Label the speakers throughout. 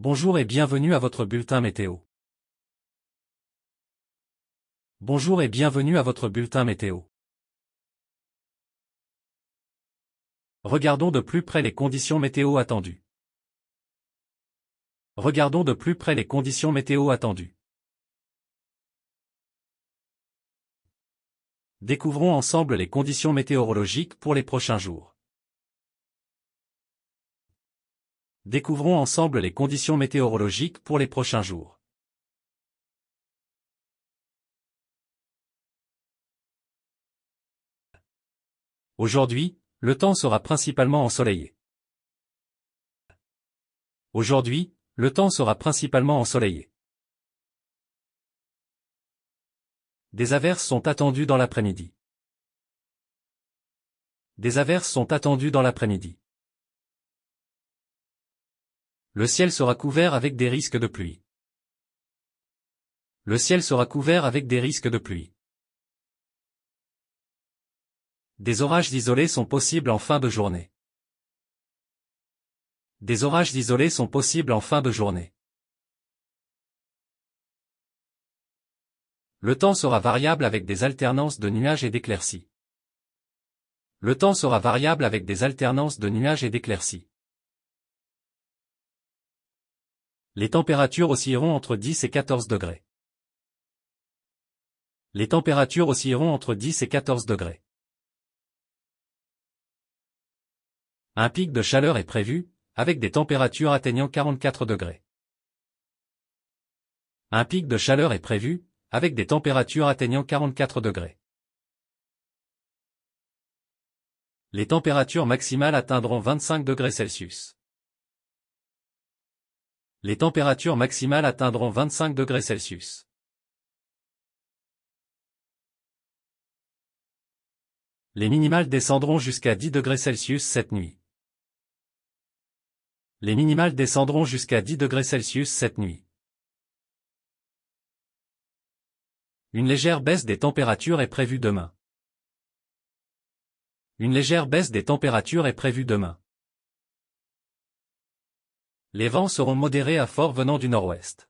Speaker 1: Bonjour et bienvenue à votre bulletin météo. Bonjour et bienvenue à votre bulletin météo. Regardons de plus près les conditions météo attendues. Regardons de plus près les conditions météo attendues. Découvrons ensemble les conditions météorologiques pour les prochains jours. Découvrons ensemble les conditions météorologiques pour les prochains jours. Aujourd'hui, le temps sera principalement ensoleillé. Aujourd'hui, le temps sera principalement ensoleillé. Des averses sont attendues dans l'après-midi. Des averses sont attendues dans l'après-midi. Le ciel sera couvert avec des risques de pluie. Le ciel sera couvert avec des risques de pluie. Des orages isolés sont possibles en fin de journée. Des orages isolés sont possibles en fin de journée. Le temps sera variable avec des alternances de nuages et d'éclaircies. Le temps sera variable avec des alternances de nuages et d'éclaircies. Les températures oscilleront entre 10 et 14 degrés. Les températures oscilleront entre 10 et 14 degrés. Un pic de chaleur est prévu, avec des températures atteignant 44 degrés. Un pic de chaleur est prévu, avec des températures atteignant 44 degrés. Les températures maximales atteindront 25 degrés Celsius. Les températures maximales atteindront 25 degrés Celsius. Les minimales descendront jusqu'à 10 degrés Celsius cette nuit. Les minimales descendront jusqu'à 10 degrés Celsius cette nuit. Une légère baisse des températures est prévue demain. Une légère baisse des températures est prévue demain. Les vents seront modérés à forts venant du nord-ouest.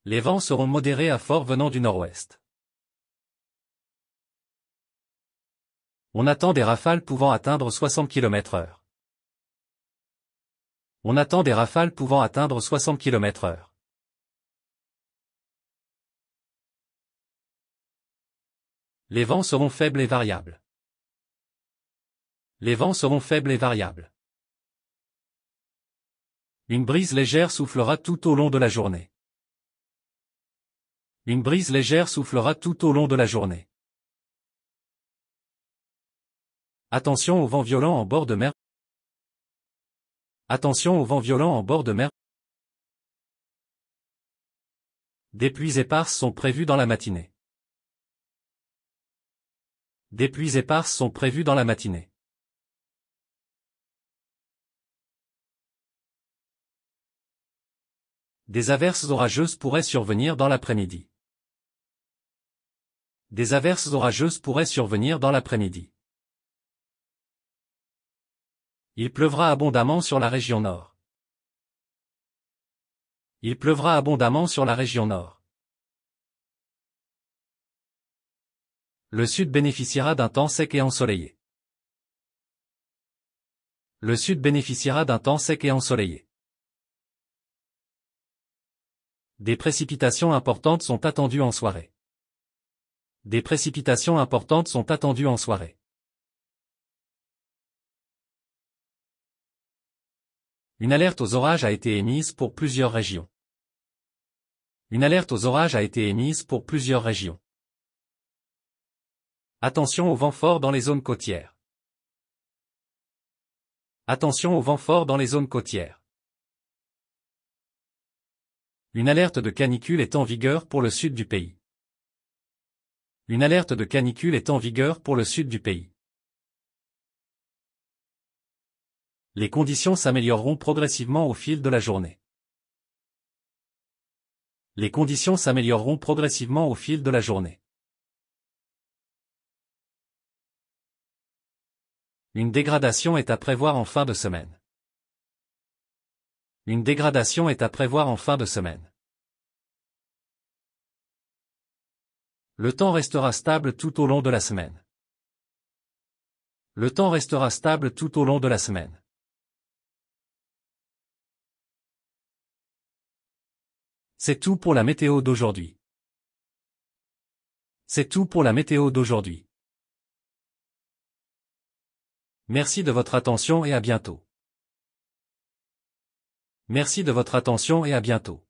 Speaker 1: Les vents seront modérés à forts venant du nord-ouest. On attend des rafales pouvant atteindre 60 km/h. On attend des rafales pouvant atteindre 60 km/h. Les vents seront faibles et variables. Les vents seront faibles et variables. Une brise légère soufflera tout au long de la journée. Une brise légère soufflera tout au long de la journée. Attention aux vents violents en bord de mer. Attention aux vents violents en bord de mer. Des pluies éparses sont prévues dans la matinée. Des pluies éparses sont prévues dans la matinée. Des averses orageuses pourraient survenir dans l'après-midi. Des averses orageuses pourraient survenir dans l'après-midi. Il pleuvra abondamment sur la région nord. Il pleuvra abondamment sur la région nord. Le sud bénéficiera d'un temps sec et ensoleillé. Le sud bénéficiera d'un temps sec et ensoleillé. Des précipitations importantes sont attendues en soirée. Des précipitations importantes sont attendues en soirée. Une alerte aux orages a été émise pour plusieurs régions. Une alerte aux orages a été émise pour plusieurs régions. Attention aux vents forts dans les zones côtières. Attention aux vents forts dans les zones côtières. Une alerte de canicule est en vigueur pour le sud du pays. Une alerte de canicule est en vigueur pour le sud du pays. Les conditions s'amélioreront progressivement au fil de la journée. Les conditions s'amélioreront progressivement au fil de la journée. Une dégradation est à prévoir en fin de semaine. Une dégradation est à prévoir en fin de semaine. Le temps restera stable tout au long de la semaine. Le temps restera stable tout au long de la semaine. C'est tout pour la météo d'aujourd'hui. C'est tout pour la météo d'aujourd'hui. Merci de votre attention et à bientôt. Merci de votre attention et à bientôt.